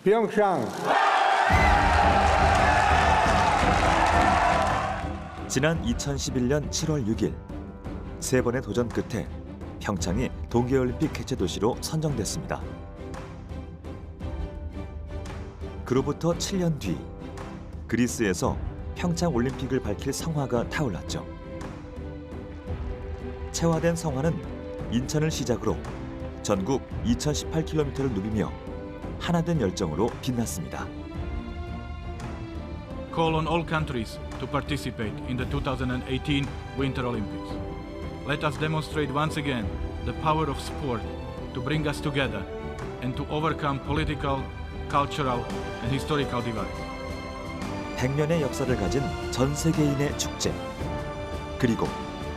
평창. 지난 2011년 7월 6일 세 번의 도전 끝에 평창이 동계올림픽 개최 도시로 선정됐습니다. 그로부터 7년 뒤 그리스에서 평창 올림픽을 밝힐 성화가 타올랐죠. 채화된 성화는 인천을 시작으로 전국 2018km를 누비며 하나된 열정으로 빛났습니다. Call on all countries to participate in the 2018 Winter Olympics. Let us demonstrate once again the power of sport to bring us together and to overcome political, cultural and historical divides. 100년의 역사를 가진 전 세계인의 축제. 그리고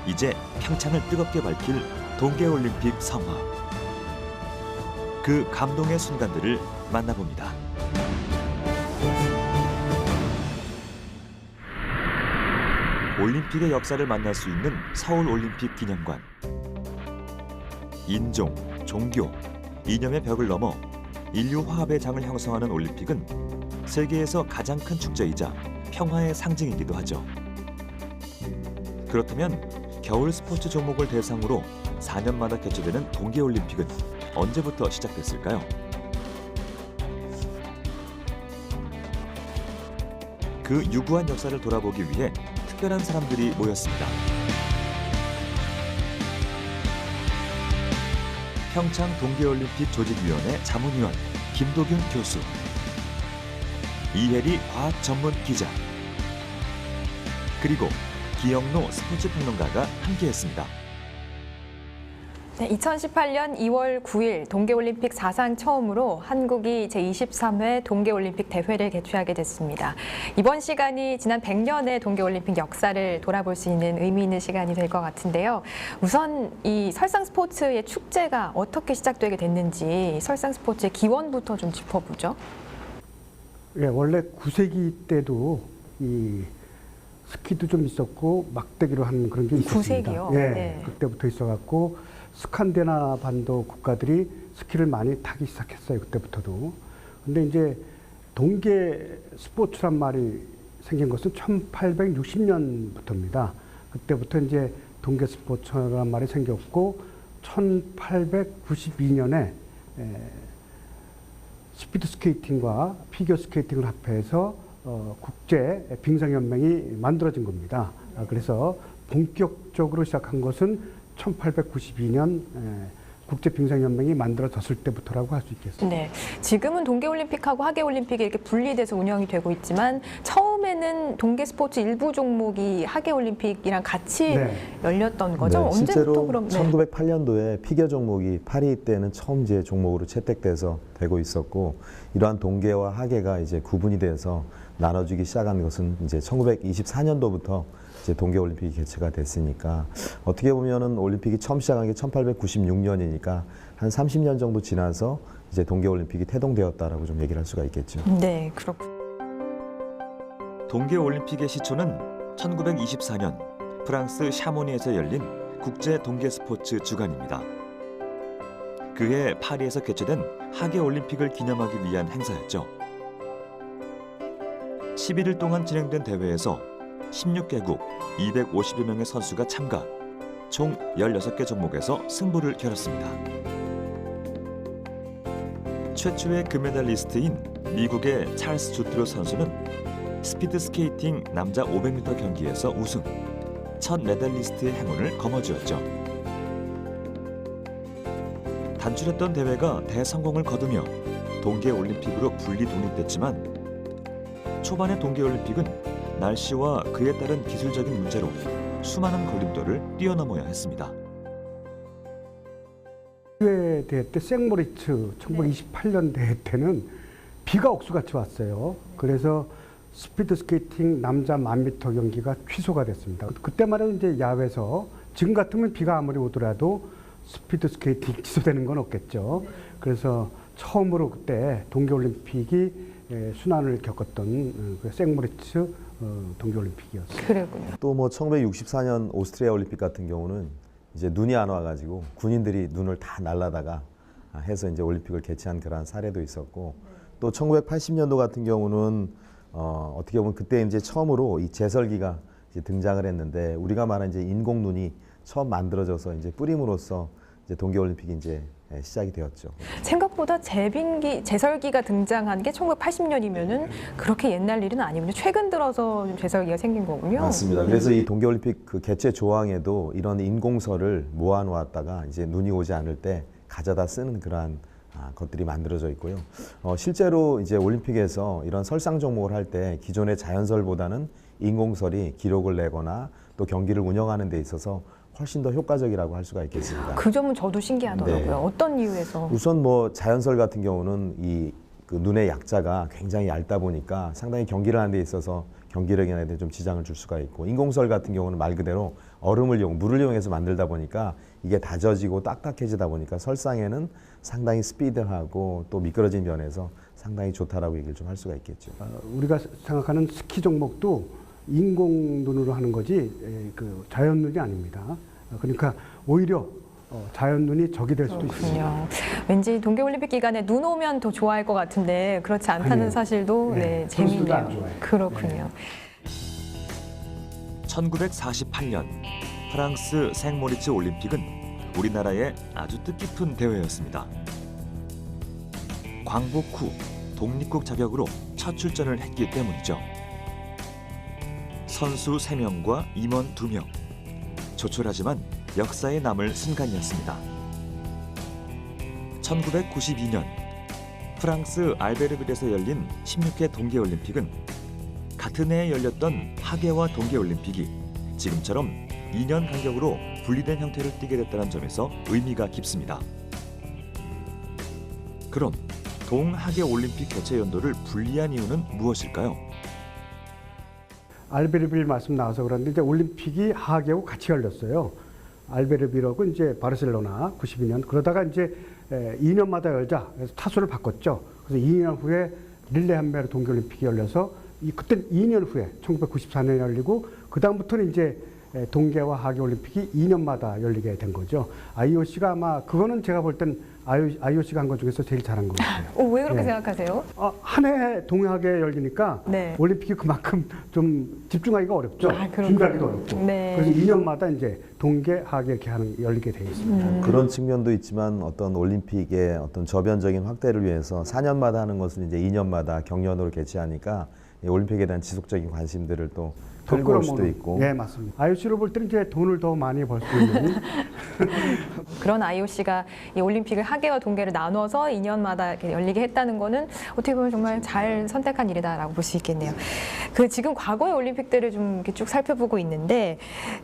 이제 평창을 뜨겁게 밝힐 동계올림픽 성화. 그 감동의 순간들을 만나봅니다. 올림픽의 역사를 만날 수 있는 서울올림픽 기념관. 인종, 종교, 이념의 벽을 넘어 인류 화합의 장을 형성하는 올림픽은 세계에서 가장 큰 축제이자 평화의 상징이기도 하죠. 그렇다면 겨울 스포츠 종목을 대상으로 4년마다 개최되는 동계올림픽은 언제부터 시작됐을까요? 그 유구한 역사를 돌아보기 위해 특별한 사람들이 모였습니다. 평창 동계올림픽 조직위원회 자문위원 김도균 교수, 이혜리 과학 전문 기자, 그리고 기영로 스포츠 평론가가 함께했습니다. 네, 2018년 2월 9일 동계올림픽 사상 처음으로 한국이 제23회 동계올림픽 대회를 개최하게 됐습니다. 이번 시간이 지난 100년의 동계올림픽 역사를 돌아볼 수 있는 의미 있는 시간이 될 것 같은데요. 우선 이 설상 스포츠의 축제가 어떻게 시작되게 됐는지 설상 스포츠의 기원부터 좀 짚어보죠. 예, 원래 9세기 때도 이 스키도 좀 있었고 막대기로 하는 그런 게 있었습니다. 9세기요? 예, 네. 그때부터 있어갖고 스칸디나 반도 국가들이 스키를 많이 타기 시작했어요. 그때부터도. 근데 이제 동계 스포츠란 말이 생긴 것은 1860년부터입니다. 그때부터 이제 동계 스포츠란 말이 생겼고 1892년에 스피드 스케이팅과 피겨 스케이팅을 합해서 국제 빙상연맹이 만들어진 겁니다. 그래서 본격적으로 시작한 것은 1892년 국제빙상연맹이 만들어졌을 때부터라고 할 수 있겠습니다. 네, 지금은 동계올림픽하고 하계올림픽이 이렇게 분리돼서 운영이 되고 있지만 처음에는 동계 스포츠 일부 종목이 하계올림픽이랑 같이 열렸던 거죠? 네, 언제부터 실제로 그럼? 1908년도에 피겨 종목이 파리 때는 처음 이제 종목으로 채택돼서 되고 있었고, 이러한 동계와 하계가 이제 구분이 돼서 나눠지기 시작한 것은 이제 1924년도부터 이제 동계올림픽이 개최가 됐으니까, 어떻게 보면은 올림픽이 처음 시작한 게 1896년이니까 한 30년 정도 지나서 이제 동계올림픽이 태동되었다라고 좀 얘기를 할 수가 있겠죠. 네, 그렇군요. 동계올림픽의 시초는 1924년 프랑스 샤모니에서 열린 국제 동계 스포츠 주간입니다. 그해 파리에서 개최된 하계올림픽을 기념하기 위한 행사였죠. 11일 동안 진행된 대회에서 16개국 250여 명의 선수가 참가, 총 16개 종목에서 승부를 겨뤘습니다. 최초의 금메달리스트인 미국의 찰스 주트로 선수는 스피드 스케이팅 남자 500m 경기에서 우승, 첫 메달리스트의 행운을 거머쥐었죠. 단출했던 대회가 대성공을 거두며 동계올림픽으로 분리 독립됐지만 초반의 동계올림픽은 날씨와 그에 따른 기술적인 문제로 수많은 걸림돌을 뛰어넘어야 했습니다. 대회 때 생모리츠 1928년 대회 때는 비가 억수같이 왔어요. 그래서 스피드 스케이팅 남자 1000m 경기가 취소가 됐습니다. 그때만 해도 이제 야외에서, 지금 같으면 비가 아무리 오더라도 스피드 스케이팅 취소되는 건 없겠죠. 그래서 처음으로 그때 동계올림픽이 순환을 겪었던 그 생모리츠 동계올림픽이었어요. 그랬군요. 또 뭐 1964년 오스트리아 올림픽 같은 경우는 이제 눈이 안 와가지고 군인들이 눈을 다 날라다가 해서 이제 올림픽을 개최한 그러한 사례도 있었고, 또 1980년도 같은 경우는 어떻게 보면 그때 이제 처음으로 이 제설기가 이제 등장을 했는데 우리가 말한 이제 인공눈이 처음 만들어져서 이제 뿌림으로써 이제 동계올림픽이 이제 시작이 되었죠. 생각보다 제설기가 등장한 게 1980년이면은 그렇게 옛날 일은 아니군요. 최근 들어서 좀 제설기가 생긴 거군요. 맞습니다. 그래서 이 동계올림픽 그 개최 조항에도 이런 인공설을 모아놓았다가 이제 눈이 오지 않을 때 가져다 쓰는 그러한 것들이 만들어져 있고요. 실제로 이제 올림픽에서 이런 설상 종목을 할 때 기존의 자연설보다는 인공설이 기록을 내거나 또 경기를 운영하는 데 있어서 훨씬 더 효과적이라고 할 수가 있겠습니다. 그 점은 저도 신기하더라고요. 네. 어떤 이유에서? 우선 뭐 자연설 같은 경우는 그 눈의 약자가 굉장히 얇다 보니까 상당히 경기를 하는 데 있어서 경기력에 좀 지장을 줄 수가 있고, 인공설 같은 경우는 말 그대로 물을 이용해서 만들다 보니까 이게 다져지고 딱딱해지다 보니까 설상에는 상당히 스피드하고 또 미끄러진 면에서 상당히 좋다라고 얘기를 좀 할 수가 있겠죠. 우리가 생각하는 스키 종목도 인공 눈으로 하는 거지 그 자연 눈이 아닙니다. 그러니까 오히려 자연 눈이 적이 될 수도 있습니다. 그렇군요. 왠지 동계올림픽 기간에 눈 오면 더 좋아할 것 같은데 그렇지 않다는 아니에요. 사실도 네, 선수들도 안 재미있네요. 좋아해요. 그렇군요. 1948년 프랑스 생모리츠 올림픽은 우리나라의 아주 뜻깊은 대회였습니다. 광복 후 독립국 자격으로 첫 출전을 했기 때문이죠. 선수 3명과 임원 2명. 조촐하지만 역사에 남을 순간이었습니다. 1992년 프랑스 알베르빌에서 열린 16회 동계올림픽은 같은 해에 열렸던 하계와 동계올림픽이 지금처럼 2년 간격으로 분리된 형태를 띠게 됐다는 점에서 의미가 깊습니다. 그럼 동하계 올림픽 개최 연도를 분리한 이유는 무엇일까요? 알베르빌 말씀 나와서 그런데 이제 올림픽이 하계하고 같이 열렸어요. 알베르빌하고 이제 바르셀로나 92년 그러다가 이제 2년마다 열자 그래서 타수를 바꿨죠. 그래서 2년 후에 릴레이 한메르 동계올림픽이 열려서 그때 2년 후에 1994년에 열리고 그 다음부터는 이제 동계와 하계 올림픽이 2년마다 열리게 된 거죠. IOC가 아마 그거는 제가 볼 땐 IOC가 한 것 중에서 제일 잘한 것 같아요. 왜 그렇게 네. 생각하세요? 한 해 동하게 열리니까 네. 올림픽이 그만큼 좀 집중하기가 어렵죠. 그렇군요. 준비하기도 어렵고. 네. 그래서 2년마다 이제 동계, 하계 이렇게 열리게 돼 있습니다. 그런 측면도 있지만 어떤 올림픽의 어떤 저변적인 확대를 위해서 4년마다 하는 것을 이제 2년마다 경연으로 개최하니까 이 올림픽에 대한 지속적인 관심들을 또 끌어올 수도 있고. 네, 맞습니다. IOC로 볼 때는 이제 돈을 더 많이 벌 수 있는 그런 IOC가 이 올림픽을 하계와 동계를 나눠서 2년마다 이렇게 열리게 했다는 거는 어떻게 보면 정말 잘 선택한 일이다라고 볼 수 있겠네요. 그 지금 과거의 올림픽들을 좀 이렇게 쭉 살펴보고 있는데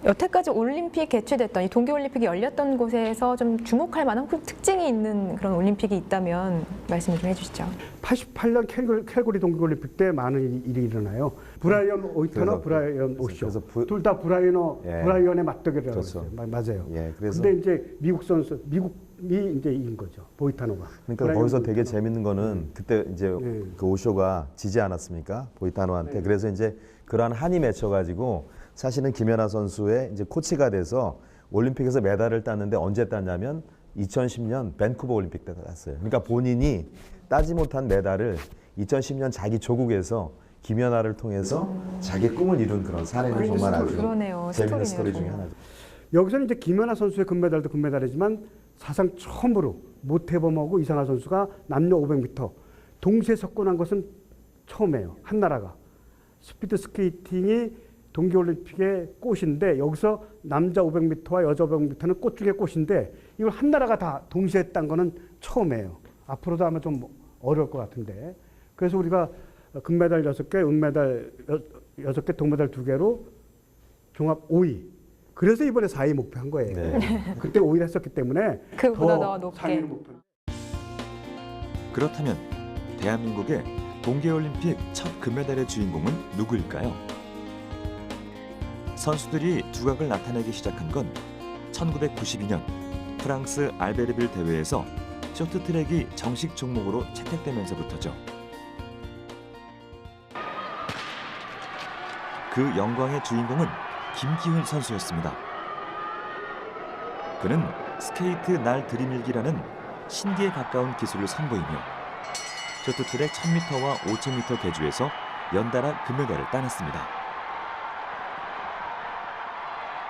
여태까지 올림픽 개최됐던 이 동계올림픽이 열렸던 곳에서 좀 주목할 만한 특징이 있는 그런 올림픽이 있다면 말씀 좀 해주시죠. 88년 캘거리 동계올림픽 때 많은 일이 일어나요. 브라이언 오이터너, 그래서 브라이언 오쇼. 그래서 둘 다 브라이언의 맞대결이라고 그렇죠. 했어요. 맞아요. 예, 그래서 근데 이제 미국이 이제 이긴 거죠. 보이타노가. 그러니까 브라이언 거기서 되게 오이터너. 재밌는 거는 그때 이제 네. 그 오쇼가 지지 않았습니까? 보이타노한테. 네. 그래서 이제 그러한 한이 맺혀가지고 사실은 김연아 선수의 이제 코치가 돼서 올림픽에서 메달을 땄는데 언제 땄냐면 2010년 밴쿠버 올림픽 때 땄어요. 그러니까 본인이 따지 못한 메달을 2010년 자기 조국에서 김연아를 통해서 자기 꿈을 이룬 그런 사례는 정말 아주 그러네요. 재밌는 스토리네요, 스토리 중에 정말. 하나죠. 여기서는 이제 김연아 선수의 금메달도 금메달이지만 사상 처음으로 모태범하고 이상하 선수가 남녀 500m 동시에 석권한 것은 처음이에요. 한 나라가. 스피드 스케이팅이 동계올림픽의 꽃인데 여기서 남자 500m와 여자 500m는 꽃 중에 꽃인데 이걸 한 나라가 다 동시에 했다는 거는 처음이에요. 앞으로도 아마 좀 어려울 것 같은데. 그래서 우리가 금메달 6개, 은메달 6개, 동메달 2개로 종합 5위. 그래서 이번에 4위 목표한 거예요. 네. 그때 5위를 했었기 때문에 그보다 더 높게. 4위를 목표. 그렇다면 대한민국의 동계올림픽 첫 금메달의 주인공은 누구일까요? 선수들이 두각을 나타내기 시작한 건 1992년 프랑스 알베르빌 대회에서 쇼트트랙이 정식 종목으로 채택되면서부터죠. 그 영광의 주인공은 김기훈 선수였습니다. 그는 스케이트 날 들이밀기라는 신기에 가까운 기술을 선보이며 쇼트트랙 1000m와 5000m 계주에서 연달아 금메달을 따냈습니다.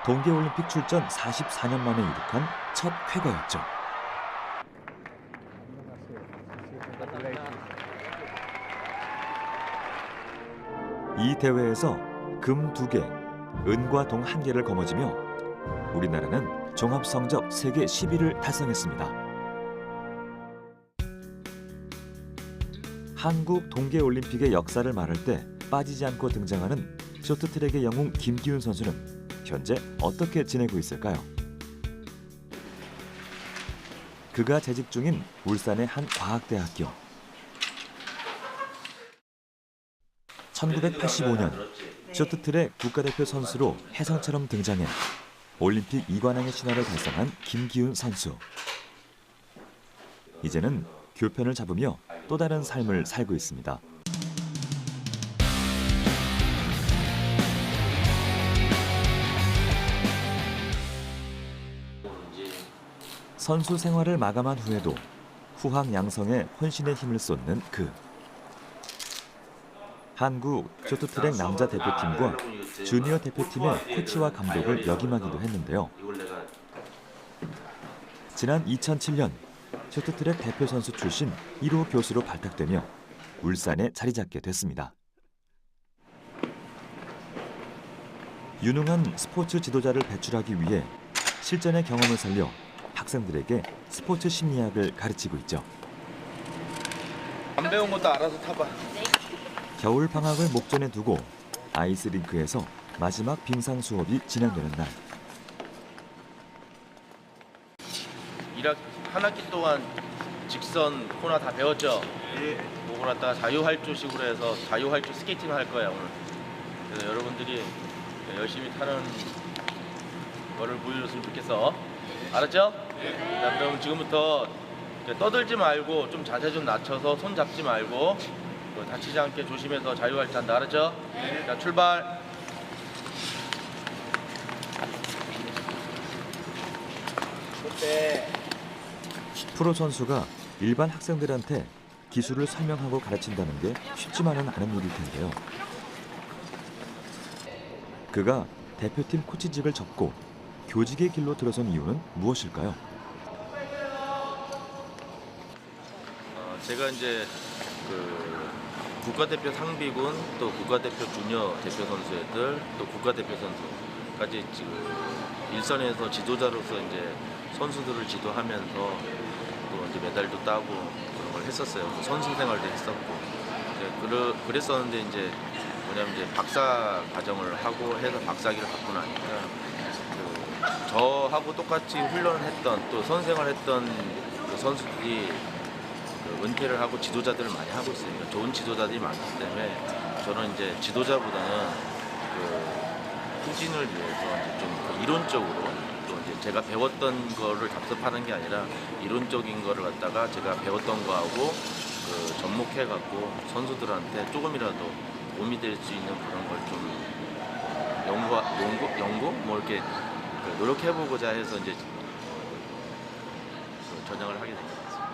동계올림픽 출전 44년 만에 이룩한 첫 쾌거였죠. 이 대회에서 금 2개, 은과 동 1개를 거머쥐며 우리나라는 종합성적 세계 10위를 달성했습니다. 한국 동계올림픽의 역사를 말할 때 빠지지 않고 등장하는 쇼트트랙의 영웅 김기훈 선수는 현재 어떻게 지내고 있을까요? 그가 재직 중인 울산의 한 과학대학교. 1985년 쇼트트랙 국가대표 선수로 혜성처럼 등장해 올림픽 2관왕의 신화를 달성한 김기훈 선수. 이제는 교편을 잡으며 또 다른 삶을 살고 있습니다. 선수 생활을 마감한 후에도 후황양성에 혼신의 힘을 쏟는 그. 한국 쇼트트랙 남자 대표팀과 주니어 대표팀의 코치와 감독을 역임하기도 했는데요. 지난 2007년 쇼트트랙 대표 선수 출신 1호 교수로 발탁되며 울산에 자리 잡게 됐습니다. 유능한 스포츠 지도자를 배출하기 위해 실전의 경험을 살려 학생들에게 스포츠 심리학을 가르치고 있죠. 안 배운 것도 알아서 타봐. 겨울 방학을 목전에 두고 아이스링크에서 마지막 빙상 수업이 진행되는 날. 한 학기 동안 직선 코너 다 배웠죠? 예. 그거 갖다가 자유활주식으로 해서 자유활주 스케이팅을 할 거야 오늘. 그래서 여러분들이 열심히 타는 거를 보여줬으면 좋겠어. 알았죠? 네. 자, 그럼 지금부터 떠들지 말고 좀 자세 좀 낮춰서 손 잡지 말고 다치지 않게 조심해서 자유활주 한다. 알았죠? 네. 자, 출발. 그때 프로 선수가 일반 학생들한테 기술을 설명하고 가르친다는 게 쉽지만은 않은 일일 텐데요. 그가 대표팀 코치직을 접고 교직의 길로 들어선 이유는 무엇일까요? 제가 이제 국가대표 상비군, 또 국가대표 주니어 대표 선수들, 또 국가대표 선수까지 지금 일선에서 지도자로서 이제 선수들을 지도하면서 또 이제 메달도 따고 그런 걸 했었어요. 선수 생활도 했었고. 이제 그랬었는데 이제 뭐냐면 이제 박사 과정을 하고 해서 박사학위를 받고 나니까 저하고 똑같이 훈련을 했던 또 선생활했던 그 선수들이 은퇴를 하고 지도자들을 많이 하고 있어요. 그러니까 좋은 지도자들이 많기 때문에 저는 이제 지도자보다는 후진을 위해서 이제 좀 이론적으로 또 이제 제가 배웠던 거를 답습하는 게 아니라 이론적인 거를 갖다가 제가 배웠던 거하고 접목해갖고 선수들한테 조금이라도 도움이 될 수 있는 그런 걸 좀 연구 뭐 이렇게 노력해보고자 해서 이제 전향을 하게 된 것 같습니다.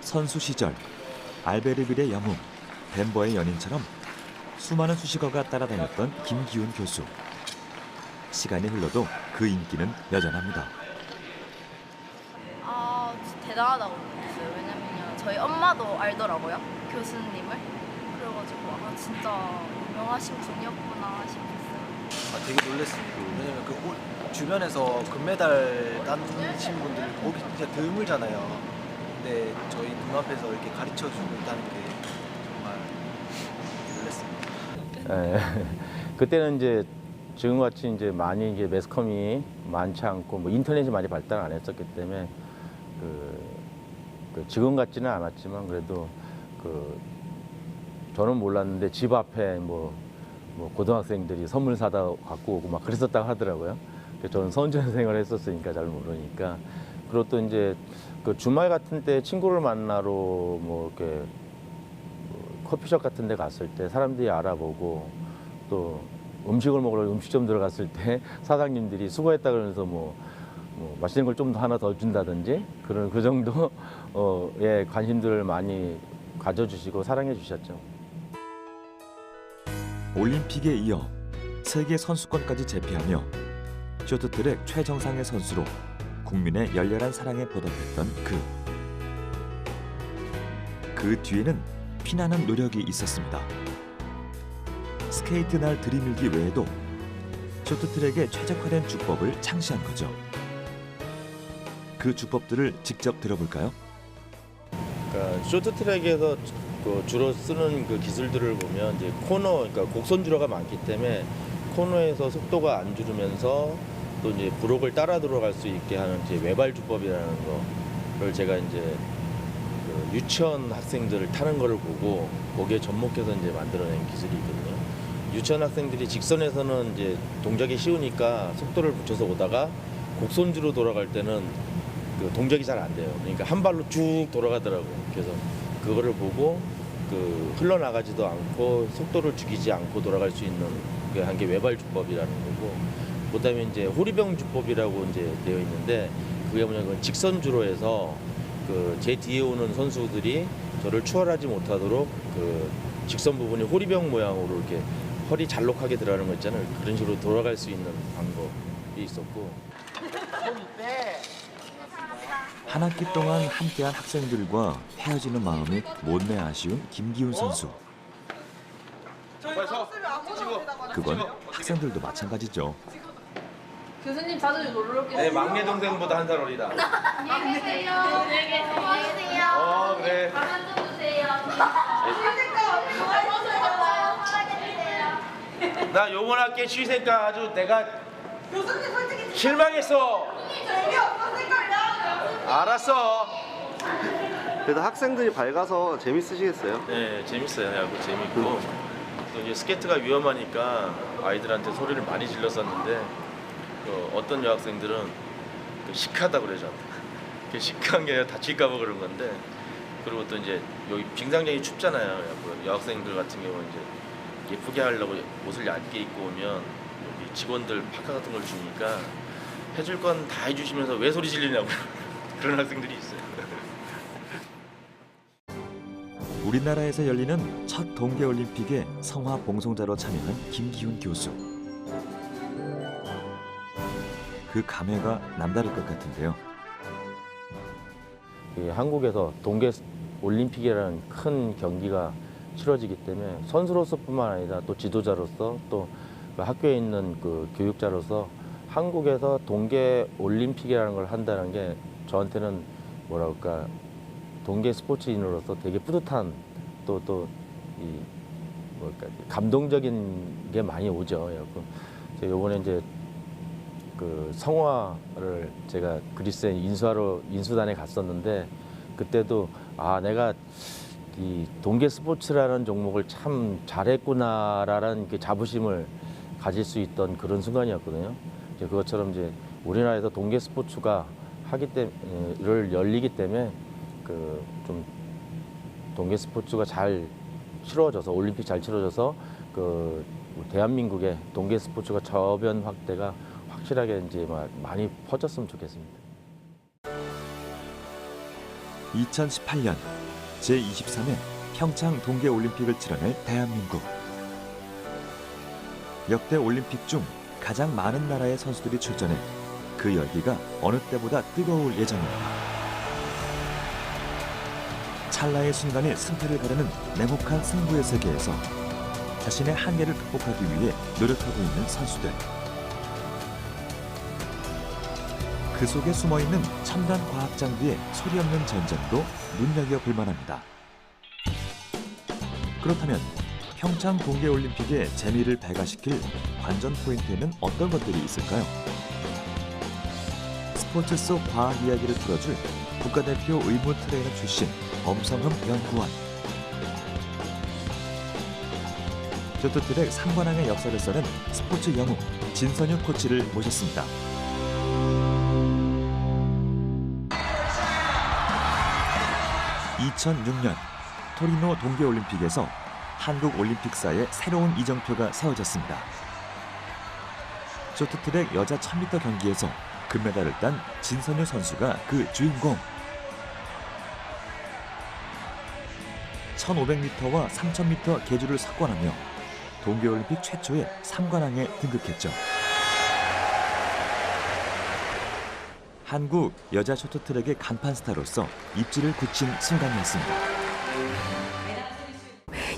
선수 시절 알베르빌의 영웅, 벤버의 연인처럼 수많은 수식어가 따라다녔던 김기훈 교수. 시간이 흘러도 그 인기는 여전합니다. 대단하다고 느꼈어요. 왜냐면요, 저희 엄마도 알더라고요, 교수님을. 그래가지고 진짜 유명하신 분이었구나 싶었어요. 되게 놀랐어요. 왜냐면 주변에서 금메달 따신 분들 보기 진짜 드물잖아요. 근데 저희 눈앞에서 이렇게 가르쳐주고 있다는 게 정말 놀랐습니다. 그때는 이제 지금같이 이제 많이 이제 매스컴이 많지 않고 뭐 인터넷이 많이 발달 안 했었기 때문에 지금 같지는 않았지만 그래도 저는 몰랐는데 집 앞에 뭐 고등학생들이 선물 사다 갖고 오고 막 그랬었다고 하더라고요. 저는 선전생을 했었으니까 잘 모르니까. 그리고 또 이제 주말 같은 때 친구를 만나러 뭐 이렇게 커피숍 같은 데 갔을 때 사람들이 알아보고 또 음식을 먹으러 음식점 들어갔을 때 사장님들이 수고했다 그러면서 뭐 뭐 맛있는 걸 좀 더 하나 더 준다든지 그런 그 정도의 관심들을 많이 가져주시고 사랑해 주셨죠. 올림픽에 이어 세계 선수권까지 제패하며 쇼트트랙 최정상의 선수로 국민의 열렬한 사랑에 보답했던 그 뒤에는 피나는 노력이 있었습니다. 스케이트 날 들이밀기 외에도 쇼트트랙에 최적화된 주법을 창시한 거죠. 그 주법들을 직접 들어볼까요? 그러니까 쇼트트랙에서 그 주로 쓰는 그 기술들을 보면 이제 코너, 그러니까 곡선 주로가 많기 때문에 코너에서 속도가 안 줄으면서 또 이제 브록을 따라 들어갈 수 있게 하는 이제 외발 주법이라는 거를 제가 이제 그 유치원 학생들을 타는 거를 보고 거기에 접목해서 이제 만들어낸 기술이 있거든요. 유치원 학생들이 직선에서는 이제 동작이 쉬우니까 속도를 붙여서 오다가 곡선주로 돌아갈 때는 그 동작이 잘 안 돼요. 그러니까 한 발로 쭉 돌아가더라고요. 그래서 그거를 보고 그 흘러나가지도 않고 속도를 죽이지 않고 돌아갈 수 있는 한 게 외발 주법이라는 거고, 그다음에 이제 호리병 주법이라고 이제 되어 있는데 그게 뭐냐면 직선주로 해서 그 제 뒤에 오는 선수들이 저를 추월하지 못하도록 그 직선 부분이 호리병 모양으로 이렇게 허리 잘록하게 들어가는 거 있잖아요. 그런 식으로 돌아갈 수 있는 방법이 있었고. 한 학기 동안 함께한 학생들과 헤어지는 마음이 못내 아쉬운 김기훈 선수. 그건 학생들도 마찬가지죠. 교수님 자주 놀러 오겠어요? 내 막내 동생보다 한 살 어리다. 안녕히 계세요. 안녕히 계세요. 그래. 가만 좀 주세요. 나 요번 학기 취생과 아주 내가 실망했어. 알았어. 그래도 학생들이 밝아서 재밌으시겠어요? 네, 재밌어요. 야구 재밌고 또 이제 스케이트가 위험하니까 아이들한테 소리를 많이 질렀었는데 어떤 여학생들은 그 시크하다 그러죠. 그 시크한 게 아니라 다칠까봐 그런 건데, 그리고 또 이제 여기 빙상장이 춥잖아요. 여학생들 같은 경우는 이제 예쁘게 하려고 옷을 얇게 입고 오면 여기 직원들 파카 같은 걸 주니까 해줄 건 다 해주시면서 왜 소리 지르냐고 그런 학생들이 있어요. 우리나라에서 열리는 첫 동계올림픽에 성화 봉송자로 참여한 김기훈 교수. 그 감회가 남다를 것 같은데요. 한국에서 동계 올림픽이라는 큰 경기가 치러지기 때문에 선수로서뿐만 아니라 또 지도자로서 또 그 학교에 있는 그 교육자로서 한국에서 동계 올림픽이라는 걸 한다는 게 저한테는 뭐랄까 동계 스포츠인으로서 되게 뿌듯한 또 이 뭐랄까 감동적인 게 많이 오죠. 제가 이번에 이제 그 성화를 제가 그리스에 인수단에 갔었는데 그때도 내가 이 동계 스포츠라는 종목을 참 잘했구나라는 그 자부심을 가질 수 있던 그런 순간이었거든요. 이제 그것처럼 이제 우리나라에서 동계 스포츠가 열리기 때문에 그 좀 동계 스포츠가 잘 치러져서 올림픽 잘 치러져서 그 대한민국의 동계 스포츠가 저변 확대가 확실하게 이제 많이 퍼졌으면 좋겠습니다. 2018년 제23회 평창 동계올림픽을 치러낼 대한민국. 역대 올림픽 중 가장 많은 나라의 선수들이 출전해 그 열기가 어느 때보다 뜨거울 예정입니다. 찰나의 순간에 승패를 가르는 냉혹한 승부의 세계에서 자신의 한계를 극복하기 위해 노력하고 있는 선수들. 그 속에 숨어있는 첨단 과학 장비의 소리 없는 전쟁도 눈여겨볼 만합니다. 그렇다면 평창 동계올림픽의 재미를 배가시킬 관전 포인트에는 어떤 것들이 있을까요? 스포츠 속 과학 이야기를 풀어줄 국가대표 의무 트레이너 출신 엄성흠 연구원. 쇼트트랙 3관왕의 역사를 써낸 스포츠 영웅 진선유 코치를 모셨습니다. (2006년) 토리노 동계올림픽에서 한국 올림픽사에 새로운 이정표가 세워졌습니다. 쇼트트랙 여자 1000m 경기에서 금메달을 딴 진선유 선수가 그 주인공. 1500m와 3000m 계주를 석권하며 동계올림픽 최초의 3관왕에 등극했죠. 한국 여자 쇼트트랙의 간판 스타로서 입지를 굳힌 순간이었습니다.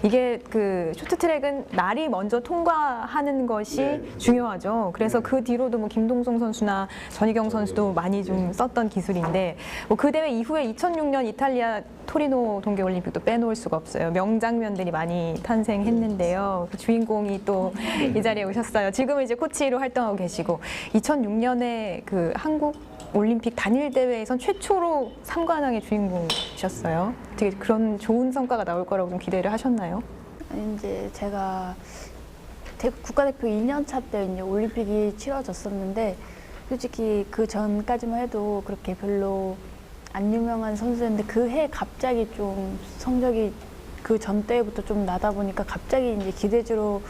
이게 그 쇼트트랙은 날이 먼저 통과하는 것이 중요하죠. 그래서 그 뒤로도 뭐 김동성 선수나 전희경 선수도 많이 좀 썼던 기술인데 뭐 그 대회 이후에 2006년 이탈리아 토리노 동계올림픽도 빼놓을 수가 없어요. 명장면들이 많이 탄생했는데요. 그 주인공이 또 이 자리에 오셨어요. 지금은 이제 코치로 활동하고 계시고 2006년에 그 한국 올림픽 단일 대회에선 최초로 3관왕의 주인공이셨어요. 되게 그런 좋은 성과가 나올 거라고 좀 기대를 하셨나요? 이제 제가 국가대표 2년차 때 이제 올림픽이 치러졌었는데 솔직히 그 전까지만 해도 그렇게 별로 안 유명한 선수였는데 그 해 갑자기 좀 성적이 그 전 때부터 좀 나다 보니까 갑자기 이제 기대주로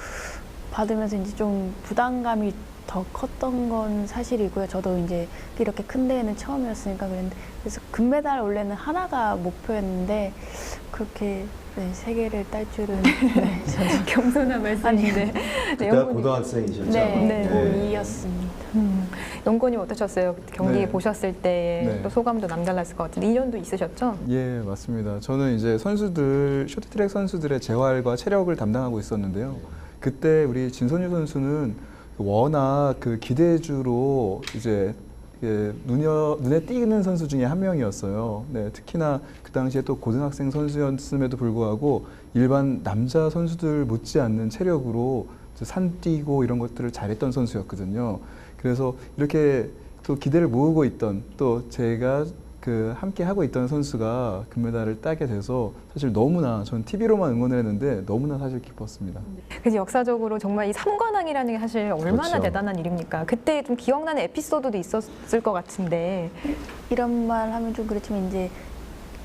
받으면서 이제 좀 부담감이 더 컸던 건 사실이고요. 저도 이제 이렇게 큰 대회는 처음이었으니까 그랬는데 그래서 금메달 원래는 하나가 목표였는데 그렇게 네, 3개를 딸 줄은 네, 겸손한 말씀인데. 그때가 고등학생이셨죠? 네, 고2였습니다. 연구원님 어떠셨어요? 경기 네. 보셨을 때 또 소감도 남달랐을 것 같은데 2년도 있으셨죠? 예, 맞습니다. 저는 이제 선수들, 쇼트트랙 선수들의 재활과 체력을 담당하고 있었는데요. 그때 우리 진선유 선수는 워낙 그 기대주로 이제 눈에 띄는 선수 중에 한 명이었어요. 네, 특히나 그 당시에 또 고등학생 선수였음에도 불구하고 일반 남자 선수들 못지않는 체력으로 산 뛰고 이런 것들을 잘했던 선수였거든요. 그래서 이렇게 또 기대를 모으고 있던 또 제가 그 함께 하고 있던 선수가 금메달을 따게 돼서 사실 너무나 전 TV로만 응원을 했는데 너무나 사실 기뻤습니다. 그래서 역사적으로 정말 이 3관왕이라는 게 사실 얼마나 그렇죠. 대단한 일입니까? 그때 좀 기억나는 에피소드도 있었을 것 같은데. 이런 말 하면 좀 그렇지만 이제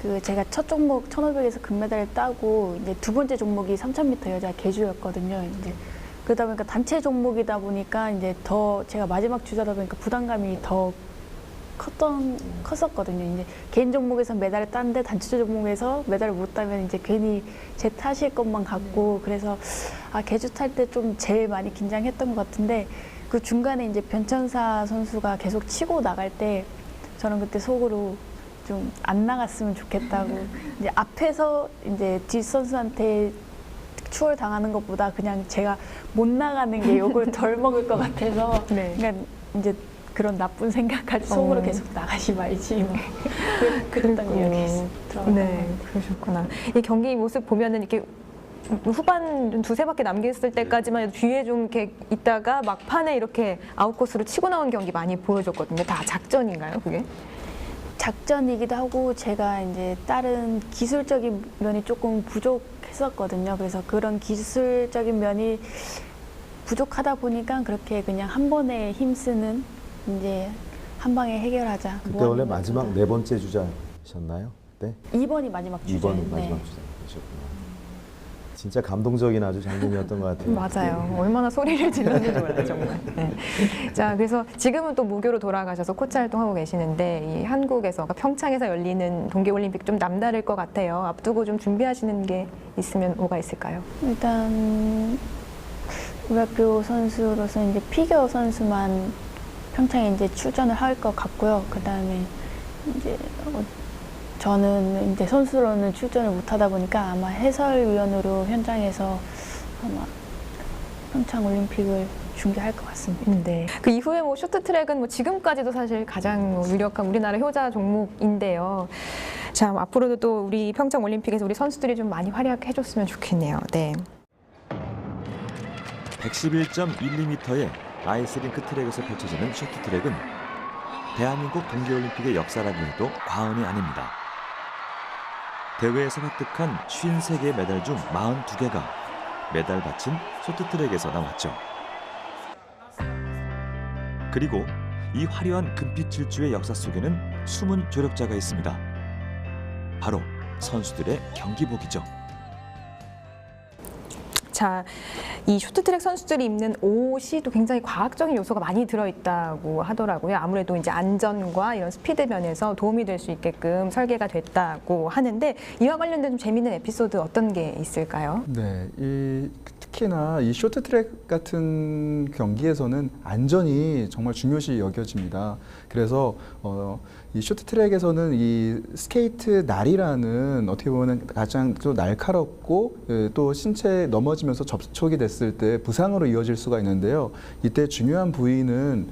그 제가 첫 종목 1500에서 금메달을 따고 이제 두 번째 종목이 3000m 여자 계주였거든요. 이제 그러다 보니까 단체 종목이다 보니까 이제 더 제가 마지막 주자다 보니까 부담감이 더 컸었거든요. 이제 개인 종목에서 메달을 땄는데 단체 종목에서 메달을 못 따면 이제 괜히 제 탓일 것만 같고 그래서 계주 탈 때 좀 제일 많이 긴장했던 것 같은데 그 중간에 이제 변천사 선수가 계속 치고 나갈 때 저는 그때 속으로 좀 안 나갔으면 좋겠다고 이제 앞에서 이제 뒷 선수한테 추월 당하는 것보다 그냥 제가 못 나가는 게 욕을 덜 먹을 것 같아서 네. 그러니까 이제 그런 나쁜 생각까지 속으로 계속 나가지 말지 뭐 그랬던 기억이 들어요. 네, 그러셨구나. 이 경기 모습 보면은 이렇게 후반 두세 바퀴 남겼을 때까지만 해도 뒤에 좀 이렇게 있다가 막판에 이렇게 아웃코스로 치고 나온 경기 많이 보여줬거든요. 다 작전인가요, 그게? 작전이기도 하고 제가 이제 다른 기술적인 면이 조금 부족했었거든요. 그래서 그런 기술적인 면이 부족하다 보니까 그렇게 그냥 한 번에 힘쓰는 이제 한 방에 해결하자. 그때 원래 마지막 4번째 주자셨나요? 네? 2번이 마지막 주제. 2번이 마지막 주자셨구나. 진짜 감동적인 아주 장면이었던 것 같아요. 맞아요. 얼마나 소리를 질렀는지 몰라요, 정말. 네. 자, 그래서 지금은 또 무교로 돌아가셔서 코치 활동하고 계시는데 이 한국에서 그러니까 평창에서 열리는 동계올림픽 좀 남다를 것 같아요. 앞두고 좀 준비하시는 게 있으면 뭐가 있을까요? 일단 우리 학교 선수로서 이제 피겨 선수만 평창에 이제 출전을 할 것 같고요. 그 다음에 이제 저는 이제 선수로는 출전을 못하다 보니까 아마 해설위원으로 현장에서 아마 평창 올림픽을 중계할 것 같습니다. 네. 그 이후에 뭐 쇼트트랙은 뭐 지금까지도 사실 가장 유력한 우리나라 효자 종목인데요. 자, 앞으로도 또 우리 평창 올림픽에서 우리 선수들이 좀 많이 활약해줬으면 좋겠네요. 네. 111.12m의 아이스링크 트랙에서 펼쳐지는 쇼트트랙은 대한민국 동계올림픽의 역사라고 해도 과언이 아닙니다. 대회에서 획득한 53개의 메달 중 42개가 메달 받친 쇼트트랙에서 나왔죠. 그리고 이 화려한 금빛 질주의 역사 속에는 숨은 조력자가 있습니다. 바로 선수들의 경기복이죠. 자, 이 쇼트트랙 선수들이 입는 옷이 또 굉장히 과학적인 요소가 많이 들어있다고 하더라고요. 아무래도 이제 안전과 이런 스피드 면에서 도움이 될 수 있게끔 설계가 됐다고 하는데 이와 관련된 좀 재미있는 에피소드 어떤 게 있을까요? 네, 특히나 이 쇼트트랙 같은 경기에서는 안전이 정말 중요시 여겨집니다. 그래서 이 쇼트트랙에서는 이 스케이트 날이라는 어떻게 보면 가장 또 날카롭고 또 신체에 넘어지면서 접촉이 됐을 때 부상으로 이어질 수가 있는데요. 이때 중요한 부위는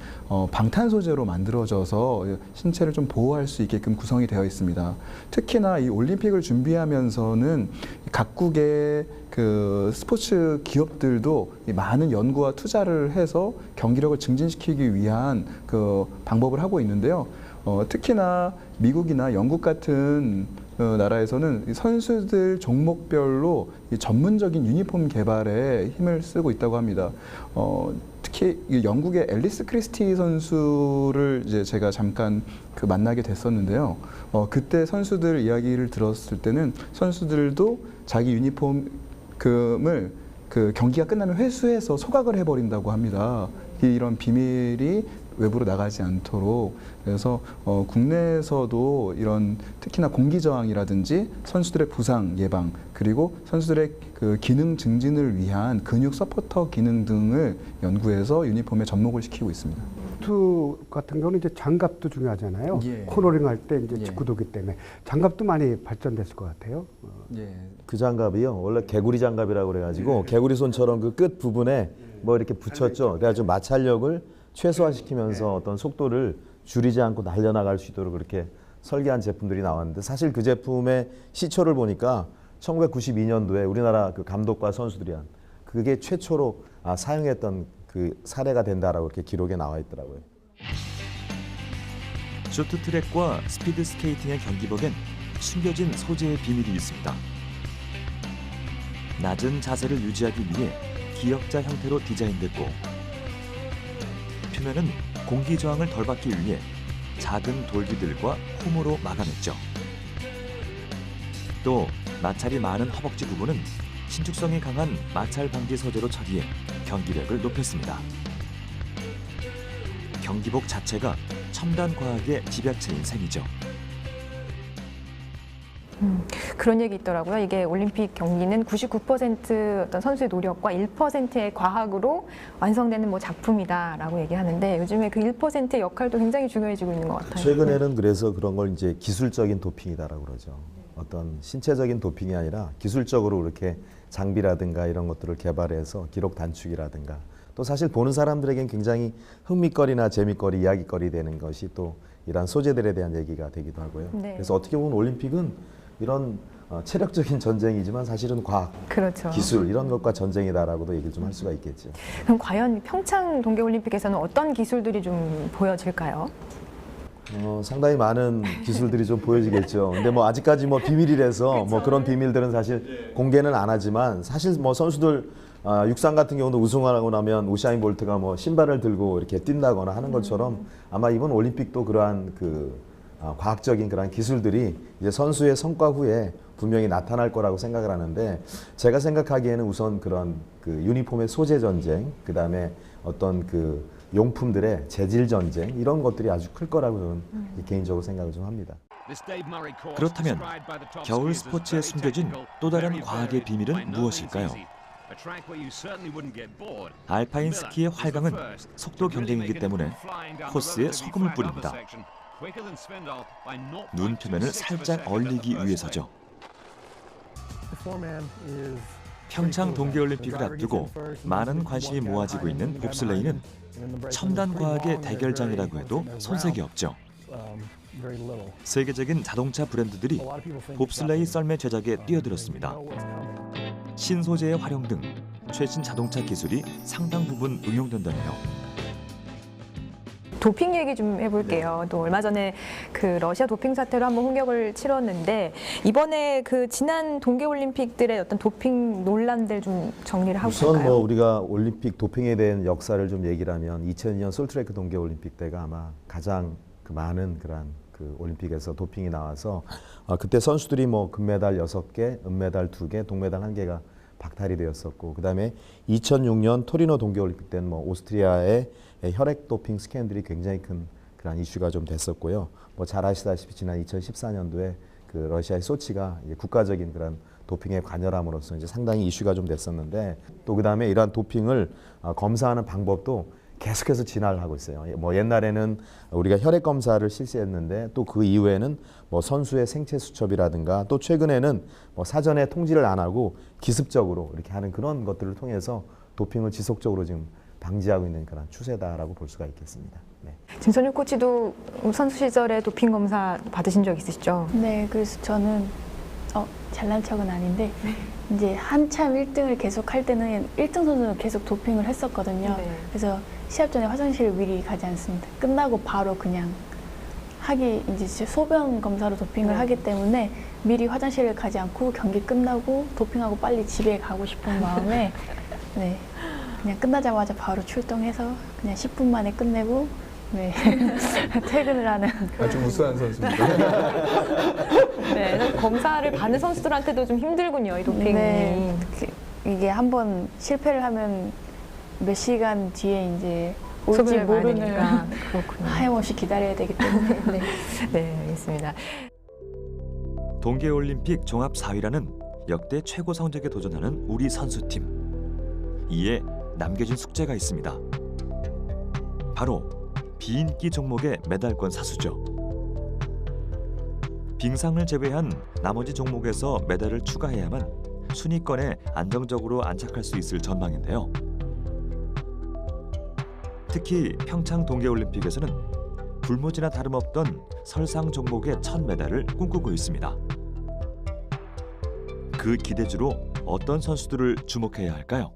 방탄 소재로 만들어져서 신체를 좀 보호할 수 있게끔 구성이 되어 있습니다. 특히나 이 올림픽을 준비하면서는 각국의 그 스포츠 기업들도 많은 연구와 투자를 해서 경기력을 증진시키기 위한 그 방법을 하고 있는데요. 특히나 미국이나 영국 같은 나라에서는 선수들 종목별로 이 전문적인 유니폼 개발에 힘을 쓰고 있다고 합니다. 특히 영국의 앨리스 크리스티 선수를 이제 제가 잠깐 만나게 됐었는데요. 그때 선수들 이야기를 들었을 때는 선수들도 자기 유니폼을 그 경기가 끝나면 회수해서 소각을 해버린다고 합니다. 이런 비밀이 외부로 나가지 않도록. 그래서 국내에서도 이런 특히나 공기 저항이라든지 선수들의 부상 예방 그리고 선수들의 그 기능 증진을 위한 근육 서포터 기능 등을 연구해서 유니폼에 접목을 시키고 있습니다. 투 같은 경우는 이제 장갑도 중요하잖아요. 예. 코너링 할 때 이제 예. 직구도기 때문에 장갑도 많이 발전됐을 것 같아요. 예. 그 장갑이요. 원래 개구리 장갑이라고 그래가지고 개구리 손처럼 그 끝 부분에 뭐 이렇게 붙였죠. 그래가지고 마찰력을 최소화시키면서 어떤 속도를 줄이지 않고 날려나갈 수 있도록 그렇게 설계한 제품들이 나왔는데 사실 그 제품의 시초를 보니까 1992년도에 우리나라 그 감독과 선수들이 한 그게 최초로 사용했던 그 사례가 된다라고 이렇게 기록에 나와 있더라고요. 쇼트트랙과 스피드 스케이팅의 경기복엔 숨겨진 소재의 비밀이 있습니다. 낮은 자세를 유지하기 위해 기역자 형태로 디자인됐고 표면은 공기 저항을 덜 받기 위해 작은 돌기들과 홈으로 마감했죠. 또 마찰이 많은 허벅지 부분은 신축성이 강한 마찰 방지 소재로 처리해 경기력을 높였습니다. 경기복 자체가 첨단 과학의 집약체인 셈이죠. 그런 얘기 있더라고요. 이게 올림픽 경기는 99% 어떤 선수의 노력과 1%의 과학으로 완성되는 뭐 작품이다라고 얘기하는데 요즘에 그 1%의 역할도 굉장히 중요해지고 있는 것 같아요. 최근에는 그래서 그런 걸 이제 기술적인 도핑이다라고 그러죠. 어떤 신체적인 도핑이 아니라 기술적으로 이렇게 장비라든가 이런 것들을 개발해서 기록 단축이라든가 또 사실 보는 사람들에겐 굉장히 흥미거리나 재미거리, 이야기거리 되는 것이 또 이런 소재들에 대한 얘기가 되기도 하고요. 네. 그래서 어떻게 보면 올림픽은 이런 체력적인 전쟁이지만 사실은 과학, 그렇죠. 기술 이런 것과 전쟁이다라고도 얘기를 좀 할 수가 있겠죠. 그럼 과연 평창 동계올림픽에서는 어떤 기술들이 좀 보여질까요? 상당히 많은 기술들이 좀 보여지겠죠. 근데 뭐 아직까지 뭐 비밀이라서 뭐 그런 비밀들은 사실 공개는 안 하지만 사실 뭐 선수들 육상 같은 경우도 우승하고 나면 우사인 볼트가 뭐 신발을 들고 이렇게 뛴다거나 하는 것처럼 아마 이번 올림픽도 그러한 그 과학적인 그런 기술들이 이제 선수의 성과 후에 분명히 나타날 거라고 생각을 하는데 제가 생각하기에는 우선 그런 그 유니폼의 소재 전쟁, 그 다음에 어떤 그 용품들의 재질 전쟁 이런 것들이 아주 클 거라고 저는 개인적으로 생각을 좀 합니다. 그렇다면 겨울 스포츠에 숨겨진 또 다른 과학의 비밀은 무엇일까요? 알파인 스키의 활강은 속도 경쟁이기 때문에 코스에 소금을 뿌립니다. 눈 표면을 살짝 얼리기 위해서죠. 평창 동계올림픽을 앞두고 많은 관심이 모아지고 있는 봅슬레이는 첨단 과학의 대결장이라고 해도 손색이 없죠. 세계적인 자동차 브랜드들이 봅슬레이 썰매 제작에 뛰어들었습니다. 신소재의 활용 등 최신 자동차 기술이 상당 부분 응용된다네요. 도핑 얘기 좀 해볼게요. 또 얼마 전에 그 러시아 도핑 사태로 한번 홍역을 치렀는데 이번에 그 지난 동계올림픽들의 어떤 도핑 논란들 좀 정리를 하고 우선 갈까요? 뭐 우리가 올림픽 도핑에 대한 역사를 좀 얘기를 하면 2002년 솔트트랙 동계올림픽 때가 아마 가장 그 많은 그런 그 올림픽에서 도핑이 나와서 그때 선수들이 뭐 금메달 6개, 은메달 2개, 동메달 1개가 박탈이 되었었고, 그다음에 2006년 토리노 동계올림픽 때는 뭐 오스트리아의 혈액 도핑 스캔들이 굉장히 큰 그런 이슈가 좀 됐었고요. 뭐 잘 아시다시피 지난 2014년도에 그 러시아의 소치가 이제 국가적인 그런 도핑에 관여함으로써 이제 상당히 이슈가 좀 됐었는데, 또 그다음에 이러한 도핑을 검사하는 방법도 계속해서 진화를 하고 있어요. 뭐 옛날에는 우리가 혈액 검사를 실시했는데, 또 그 이후에는 뭐 선수의 생체 수첩이라든가, 또 최근에는 뭐 사전에 통지를 안 하고 기습적으로 이렇게 하는 그런 것들을 통해서 도핑을 지속적으로 지금 방지하고 있는 그런 추세다라고 볼 수가 있겠습니다. 네. 진선율 코치도 선수 시절에 도핑 검사 받으신 적 있으시죠? 네, 그래서 저는 잘난 척은 아닌데 이제 한참 1등을 계속 할 때는 1등 선수는 계속 도핑을 했었거든요. 네. 그래서 시합 전에 화장실을 미리 가지 않습니다. 끝나고 바로 그냥 이제 소변 검사로 도핑을 네. 하기 때문에 미리 화장실을 가지 않고 경기 끝나고 도핑하고 빨리 집에 가고 싶은 마음에 네, 그냥 끝나자마자 바로 출동해서 그냥 10분 만에 끝내고 네, 퇴근을 하는. 아주 우수한 선수입니다. 네, 검사를 받는 선수들한테도 좀 힘들군요, 이 도핑이. 네, 이게 한번 실패를 하면 몇 시간 뒤에 이제 올지 소변을 봐야 모르는 되니까. 그렇군요. 하염없이 기다려야 되기 때문에. 네. 네, 알겠습니다. 동계올림픽 종합 4위라는 역대 최고 성적에 도전하는 우리 선수팀. 이에 남겨진 숙제가 있습니다. 바로 비인기 종목의 메달권 사수죠. 빙상을 제외한 나머지 종목에서 메달을 추가해야만 순위권에 안정적으로 안착할 수 있을 전망인데요. 특히 평창 동계올림픽에서는 불모지나 다름없던 설상 종목의 첫 메달을 꿈꾸고 있습니다. 그 기대주로 어떤 선수들을 주목해야 할까요?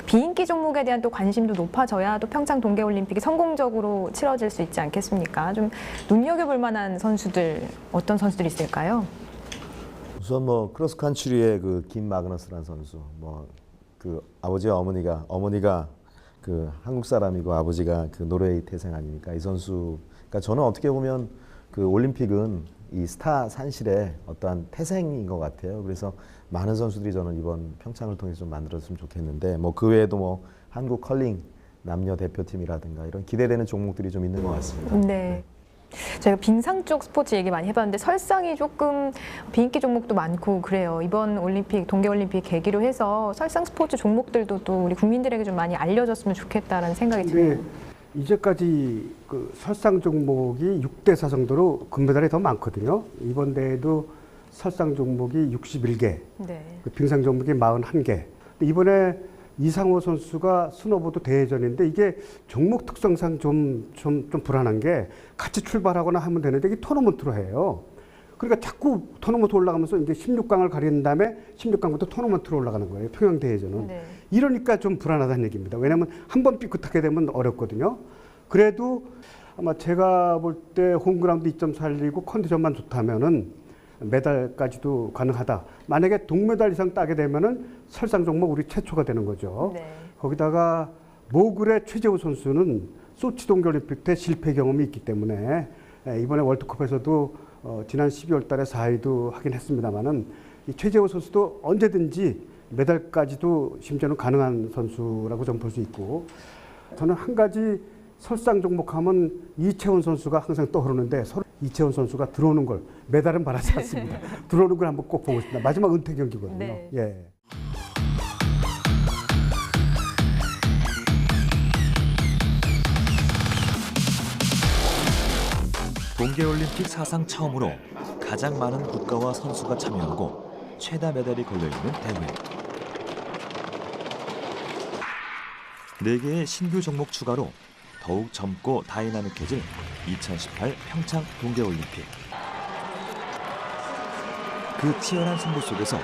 비인기 종목에 대한 또 관심도 높아져야 또 평창 동계올림픽이 성공적으로 치러질 수 있지 않겠습니까? 좀 눈여겨볼 만한 선수들, 어떤 선수들이 있을까요? 우선 뭐 크로스컨트리의 그 김 마그너스라는 선수, 뭐 그 아버지와 어머니가 그 한국 사람이고 아버지가 그 노르웨이 태생 아닙니까? 이 선수, 그러니까 저는 어떻게 보면 그 올림픽은 이 스타 산실의 어떠한 태생인 것 같아요. 그래서 많은 선수들이 저는 이번 평창을 통해서 좀 만들었으면 좋겠는데, 뭐 그 외에도 뭐 한국 컬링 남녀 대표팀이라든가 이런 기대되는 종목들이 좀 있는 것 같습니다. 네. 저희가 빙상 쪽 스포츠 얘기 많이 해봤는데 설상이 조금 비인기 종목도 많고 그래요. 이번 올림픽, 동계올림픽 계기로 해서 설상 스포츠 종목들도 또 우리 국민들에게 좀 많이 알려졌으면 좋겠다라는 생각이 드네요. 이제까지 그 설상 종목이 6대4 정도로 금메달이 더 많거든요. 이번 대회도 설상 종목이 61개, 네. 그 빙상 종목이 41개. 이번에 이상호 선수가 스노보드 대회전인데 이게 종목 특성상 좀 불안한 게 같이 출발하거나 하면 되는데 이게 토너먼트로 해요. 그러니까 자꾸 토너먼트 올라가면서 이제 16강을 가린 다음에 16강부터 토너먼트로 올라가는 거예요. 평양 대회전은. 네. 이러니까 좀 불안하다는 얘기입니다. 왜냐하면 한 번 삐끗하게 되면 어렵거든요. 그래도 아마 제가 볼 때 홈그라운드 2점 살리고 컨디션만 좋다면은 메달까지도 가능하다. 만약에 동메달 이상 따게 되면은 설상 종목 우리 최초가 되는 거죠. 네. 거기다가 모글의 최재우 선수는 소치 동계올림픽 때 실패 경험이 있기 때문에 이번에 월드컵에서도 지난 12월 달에 4위도 하긴 했습니다만은 이 최재우 선수도 언제든지 메달까지도 심지어는 가능한 선수라고 좀 볼 수 있고, 저는 한 가지 설상 종목하면 이채원 선수가 항상 떠오르는데 이채원 선수가 들어오는 걸, 메달은 바라지 않습니다. 들어오는 걸 한번 꼭 보고 싶습니다. 마지막 은퇴 경기거든요. 네. 예. 동계올림픽 사상 처음으로 가장 많은 국가와 선수가 참여하고 최다 메달이 걸려있는 대회. 4개의 신규 종목 추가로 더욱 젊고 다이나믹해질 2018 평창 동계올림픽. 그 치열한 승부 속에서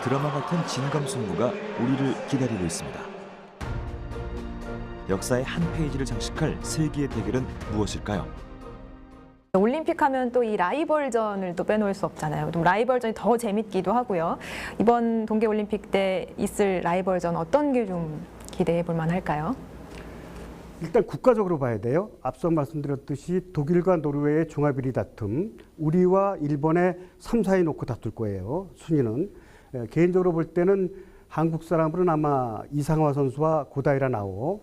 드라마 같은 진검승부가 우리를 기다리고 있습니다. 역사의 한 페이지를 장식할 세기의 대결은 무엇일까요? 올림픽 하면 또 이 라이벌전을 또 빼놓을 수 없잖아요. 또 라이벌전이 더 재밌기도 하고요. 이번 동계올림픽 때 있을 라이벌전 어떤 게 좀 기대해 볼 만할까요? 일단 국가적으로 봐야 돼요. 앞서 말씀드렸듯이 독일과 노르웨이의 종합 1위 다툼, 우리와 일본의 3, 4위 놓고 다툴 거예요. 순위는. 개인적으로 볼 때는 한국 사람으로는 아마 이상화 선수와 고다이라 나오.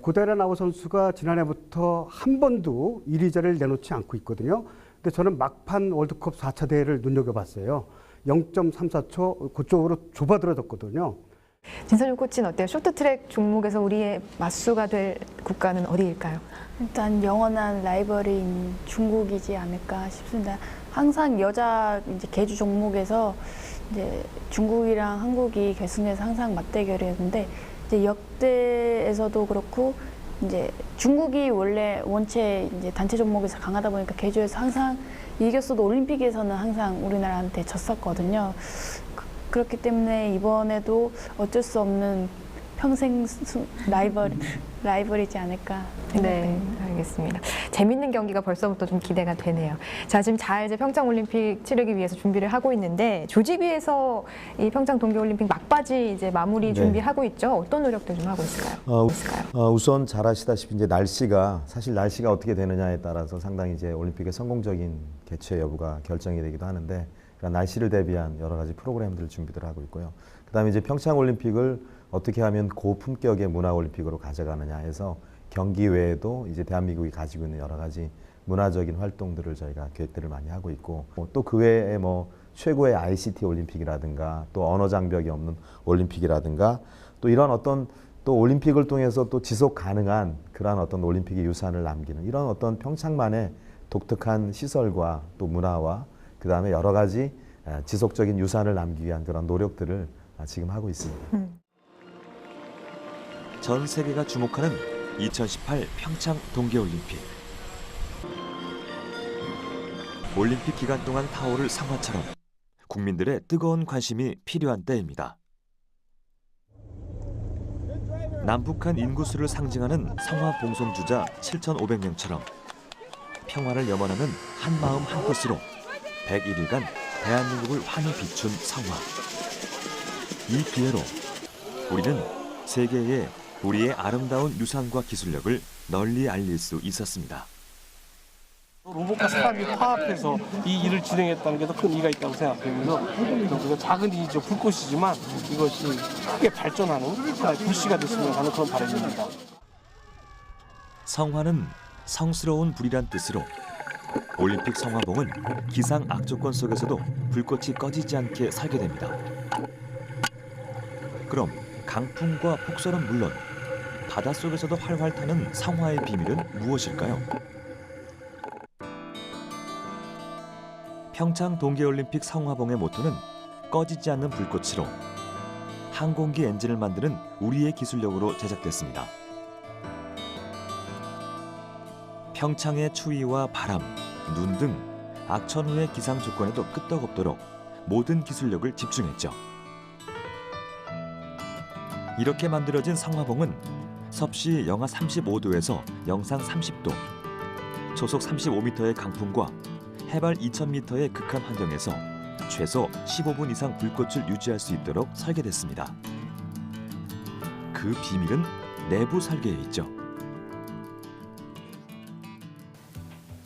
고다이라 나오 선수가 지난해부터 한 번도 1위 자리를 내놓지 않고 있거든요. 근데 저는 막판 월드컵 4차 대회를 눈여겨봤어요. 0.34초 그쪽으로 좁아들어졌거든요. 진선율 코치는 어때요? 쇼트트랙 종목에서 우리의 맞수가 될 국가는 어디일까요? 일단 영원한 라이벌인 중국이지 않을까 싶습니다. 항상 여자 이제 계주 종목에서 이제 중국이랑 한국이 결승에서 항상 맞대결이었는데 이제 역대에서도 그렇고 이제 중국이 원체 이제 단체 종목에서 강하다 보니까 계주에서 항상 이겼어도 올림픽에서는 항상 우리나라한테 졌었거든요. 그렇기 때문에 이번에도 어쩔 수 없는 평생 라이벌이지 않을까 생각됩니다. 네, 알겠습니다. 재밌는 경기가 벌써부터 좀 기대가 되네요. 자, 지금 잘 이제 평창 올림픽 치르기 위해서 준비를 하고 있는데 조직위에서 이 평창 동계올림픽 막바지 이제 마무리 준비하고 있죠. 어떤 노력들 좀 하고 있을까요? 우선 잘 아시다시피 이제 사실 날씨가 어떻게 되느냐에 따라서 상당히 이제 올림픽의 성공적인 개최 여부가 결정이 되기도 하는데 그러니까 날씨를 대비한 여러 가지 프로그램들 준비를 하고 있고요. 그다음에 이제 평창 올림픽을 어떻게 하면 고품격의 문화 올림픽으로 가져가느냐 해서 경기 외에도 이제 대한민국이 가지고 있는 여러 가지 문화적인 활동들을 저희가 계획들을 많이 하고 있고 또 그 외에 뭐 최고의 ICT 올림픽이라든가 또 언어 장벽이 없는 올림픽이라든가 또 이런 어떤 또 올림픽을 통해서 또 지속 가능한 그러한 어떤 올림픽의 유산을 남기는 이런 어떤 평창만의 독특한 시설과 또 문화와 그 다음에 여러 가지 지속적인 유산을 남기기 위한 그런 노력들을 지금 하고 있습니다. 전 세계가 주목하는 2018 평창 동계올림픽. 올림픽 기간 동안 타오를 상화처럼 국민들의 뜨거운 관심이 필요한 때입니다. 남북한 인구수를 상징하는 상화 봉송주자 7,500명처럼 평화를 염원하는 한마음 한뜻으로 101일간 대한민국을 환히 비춘 상화. 이 기회로 우리는 세계에 우리의 아름다운 유산과 기술력을 널리 알릴 수 있었습니다. 로봇과 사람이 화합해서 이 일을 진행했다는 게 더 큰 의미가 있다고 생각하면서 작은 불꽃이지만 이것이 크게 발전하는 하나의 불씨가 됐으면 하는 그런 바람입니다. 성화는 성스러운 불이란 뜻으로 올림픽 성화봉은 기상 악조건 속에서도 불꽃이 꺼지지 않게 설계됩니다. 그럼 강풍과 폭설은 물론 바닷속에서도 활활 타는 성화의 비밀은 무엇일까요? 평창 동계올림픽 성화봉의 모토는 꺼지지 않는 불꽃으로 항공기 엔진을 만드는 우리의 기술력으로 제작됐습니다. 평창의 추위와 바람, 눈 등 악천후의 기상 조건에도 끄떡없도록 모든 기술력을 집중했죠. 이렇게 만들어진 성화봉은 섭씨 영하 35도에서 영상 30도, 초속 35m의 강풍과 해발 2000m의 극한 환경에서 최소 15분 이상 불꽃을 유지할 수 있도록 설계됐습니다. 그 비밀은 내부 설계에 있죠.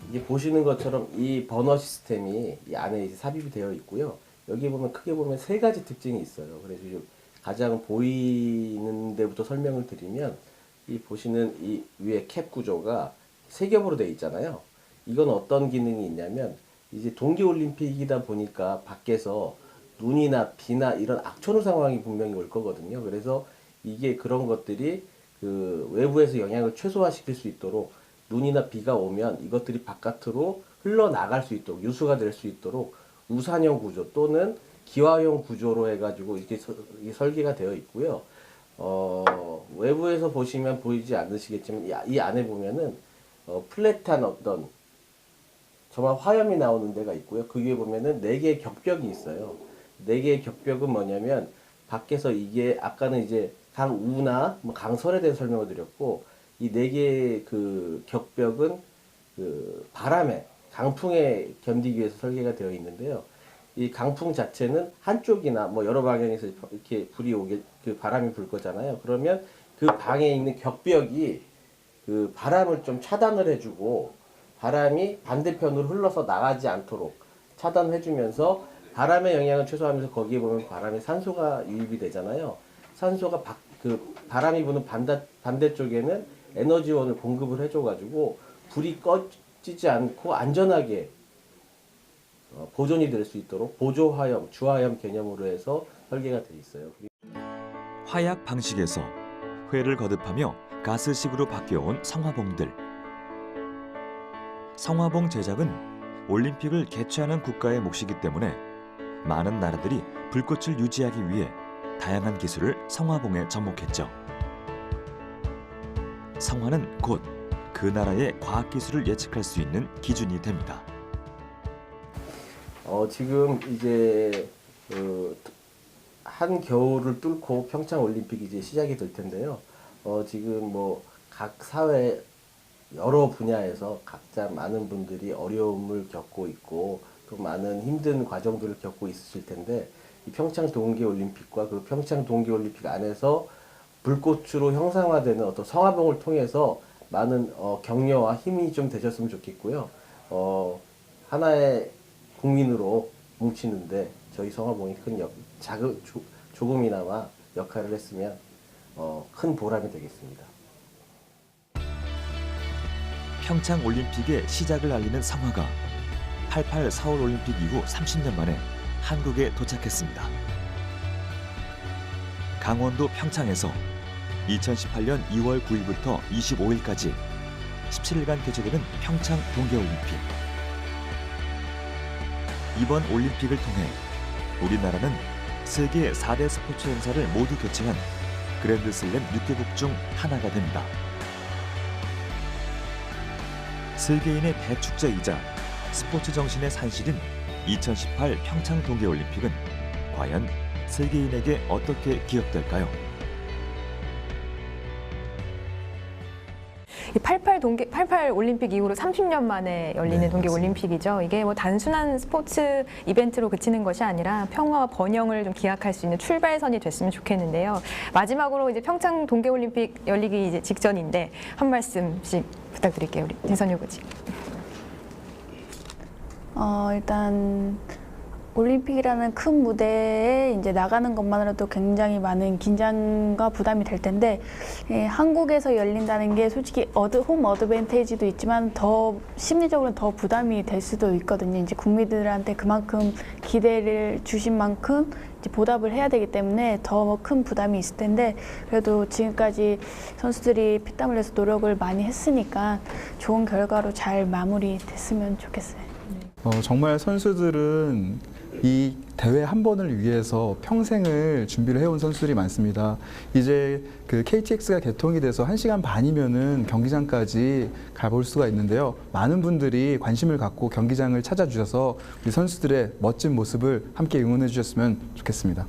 이게 보시는 것처럼 이 버너 시스템이 이 안에 이제 삽입이 되어 있고요. 여기 보면 크게 보면 세 가지 특징이 있어요. 그래서 가장 보이는 데부터 설명을 드리면 이 보시는 이 위에 캡 구조가 세 겹으로 되어 있잖아요. 이건 어떤 기능이 있냐면 이제 동계올림픽이다 보니까 밖에서 눈이나 비나 이런 악천후 상황이 분명히 올 거거든요. 그래서 이게 그런 것들이 그 외부에서 영향을 최소화시킬 수 있도록 눈이나 비가 오면 이것들이 바깥으로 흘러나갈 수 있도록 유수가 될 수 있도록 우산형 구조 또는 기화형 구조로 해가지고 이렇게 설계가 되어 있고요. 외부에서 보시면 보이지 않으시겠지만 이 안에 보면은 플랫한 어떤 정말 화염이 나오는 데가 있고요. 그 위에 보면은 4개의 격벽이 있어요. 4개의 격벽은 뭐냐면 밖에서 이게 아까는 이제 강우나 뭐 강설에 대해서 설명을 드렸고 이 4개의 그 격벽은 그 바람에 강풍에 견디기 위해서 설계가 되어 있는데요. 이 강풍 자체는 한쪽이나 뭐 여러 방향에서 이렇게 불이 오게 그 바람이 불 거잖아요. 그러면 그 방에 있는 격벽이 그 바람을 좀 차단을 해주고 바람이 반대편으로 흘러서 나가지 않도록 차단해주면서 바람의 영향을 최소화하면서 거기에 보면 바람에 산소가 유입이 되잖아요. 산소가 바람이 부는 반대쪽에는 에너지원을 공급을 해줘가지고 불이 꺼지지 않고 안전하게 보존이 될 수 있도록 보조화염, 주화염 개념으로 해서 설계가 돼 있어요. 화약 방식에서 회를 거듭하며 가스식으로 바뀌어온 성화봉들. 성화봉 제작은 올림픽을 개최하는 국가의 몫이기 때문에 많은 나라들이 불꽃을 유지하기 위해 다양한 기술을 성화봉에 접목했죠. 성화는 곧 그 나라의 과학기술을 예측할 수 있는 기준이 됩니다. 지금 이제 한 겨울을 뚫고 평창 올림픽이 이제 시작이 될 텐데요. 지금 뭐 각 사회 여러 분야에서 각자 많은 분들이 어려움을 겪고 있고 또 많은 힘든 과정들을 겪고 있으실 텐데 이 평창 동계올림픽과 그 평창 동계올림픽 안에서 불꽃으로 형상화되는 어떤 성화봉을 통해서 많은 격려와 힘이 좀 되셨으면 좋겠고요. 하나의 국민으로 뭉치는데 저희 성화봉이 조금이나마 역할을 했으면 큰 보람이 되겠습니다. 평창 올림픽의 시작을 알리는 성화가 88 서울 올림픽 이후 30년 만에 한국에 도착했습니다. 강원도 평창에서 2018년 2월 9일부터 25일까지 17일간 개최되는 평창 동계올림픽. 이번 올림픽을 통해 우리나라는 세계 4대 스포츠 행사를 모두 개최한 그랜드슬램 6개국 중 하나가 됩니다. 세계인의 대축제이자 스포츠 정신의 산실인 2018 평창 동계올림픽은 과연 세계인에게 어떻게 기억될까요? 이 88 올림픽 이후로 30년 만에 열리는 네, 동계 올림픽이죠. 이게 뭐 단순한 스포츠 이벤트로 그치는 것이 아니라 평화와 번영을 좀 기약할 수 있는 출발선이 됐으면 좋겠는데요. 마지막으로 이제 평창 동계 올림픽 열리기 이제 직전인데 한 말씀씩 부탁드릴게요, 우리 대선 후보지. 일단 올림픽이라는 큰 무대에 이제 나가는 것만으로도 굉장히 많은 긴장과 부담이 될 텐데 한국에서 열린다는 게 솔직히 홈 어드밴티지도 있지만 더 심리적으로는 더 부담이 될 수도 있거든요. 이제 국민들한테 그만큼 기대를 주신 만큼 이제 보답을 해야 되기 때문에 더 큰 부담이 있을 텐데 그래도 지금까지 선수들이 피땀 흘려서 노력을 많이 했으니까 좋은 결과로 잘 마무리됐으면 좋겠어요. 정말 선수들은 이 대회 한 번을 위해서 평생을 준비를 해온 선수들이 많습니다. 이제 그 KTX가 개통이 돼서 1시간 반이면은 경기장까지 가볼 수가 있는데요. 많은 분들이 관심을 갖고 경기장을 찾아주셔서 우리 선수들의 멋진 모습을 함께 응원해 주셨으면 좋겠습니다.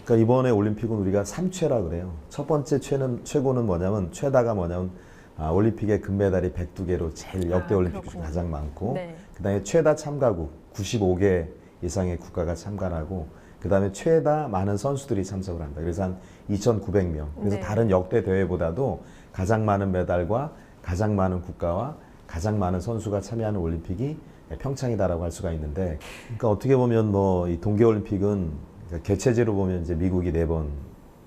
그러니까 이번에 올림픽은 우리가 3최라 그래요. 첫 번째 최고는 뭐냐면 최다가 뭐냐면 올림픽의 금메달이 102개로 제일 역대 올림픽 중 가장 많고 네. 그다음에 최다 참가국 95개 이상의 국가가 참가를 하고 그다음에 최다 많은 선수들이 참석을 한다. 그래서 한 2,900명. 그래서 네. 다른 역대 대회보다도 가장 많은 메달과 가장 많은 국가와 가장 많은 선수가 참여하는 올림픽이 평창이다라고 할 수가 있는데 그러니까 어떻게 보면 뭐 이 동계올림픽은 개최지로 보면 이제 미국이 4번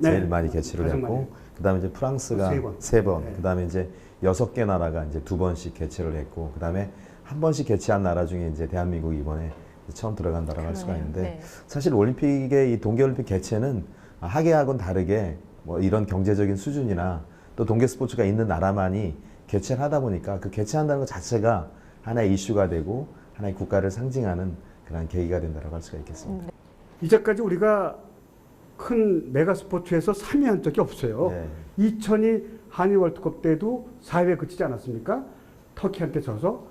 제일 많이 개최를 했고 그다음에 이제 프랑스가 3번, 네. 그다음에 이제 6개 나라가 이제 2번씩 개최를 했고 그다음에 한 번씩 개최한 나라 중에 이제 대한민국이 이번에 처음 들어간다라고 할 수가 있는데 네. 사실 올림픽의 이 동계올림픽 개최는 하계하고는 다르게 뭐 이런 경제적인 수준이나 또 동계 스포츠가 있는 나라만이 개최를 하다 보니까 그 개최한다는 것 자체가 하나의 이슈가 되고 하나의 국가를 상징하는 그런 계기가 된다고 할 수가 있겠습니다. 이제까지 우리가 큰 메가 스포츠에서 3위한 적이 없어요. 네. 2002 한일 월드컵 때도 4위에 그치지 않았습니까? 터키한테 져서.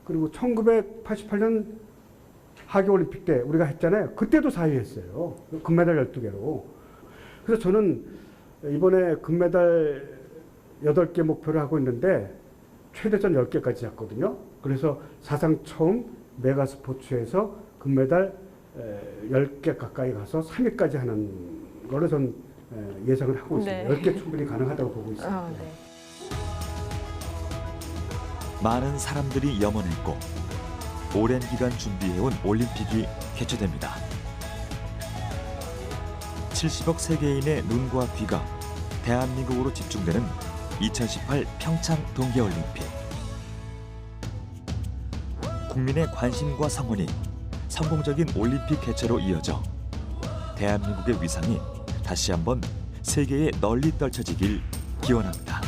그리고 1988년 하계올림픽 때 우리가 했잖아요. 그때도 4위 했어요. 금메달 12개로. 그래서 저는 이번에 금메달 8개 목표를 하고 있는데 최대전 10개까지 잡거든요. 그래서 사상 처음 메가 스포츠에서 금메달 10개 가까이 가서 3위까지 하는 거를 전 예상을 하고 있습니다. 네. 10개 충분히 가능하다고 보고 있습니다. 많은 사람들이 염원했고 오랜 기간 준비해온 올림픽이 개최됩니다. 70억 세계인의 눈과 귀가 대한민국으로 집중되는 2018 평창 동계올림픽. 국민의 관심과 성원이 성공적인 올림픽 개최로 이어져 대한민국의 위상이 다시 한번 세계에 널리 떨쳐지길 기원합니다.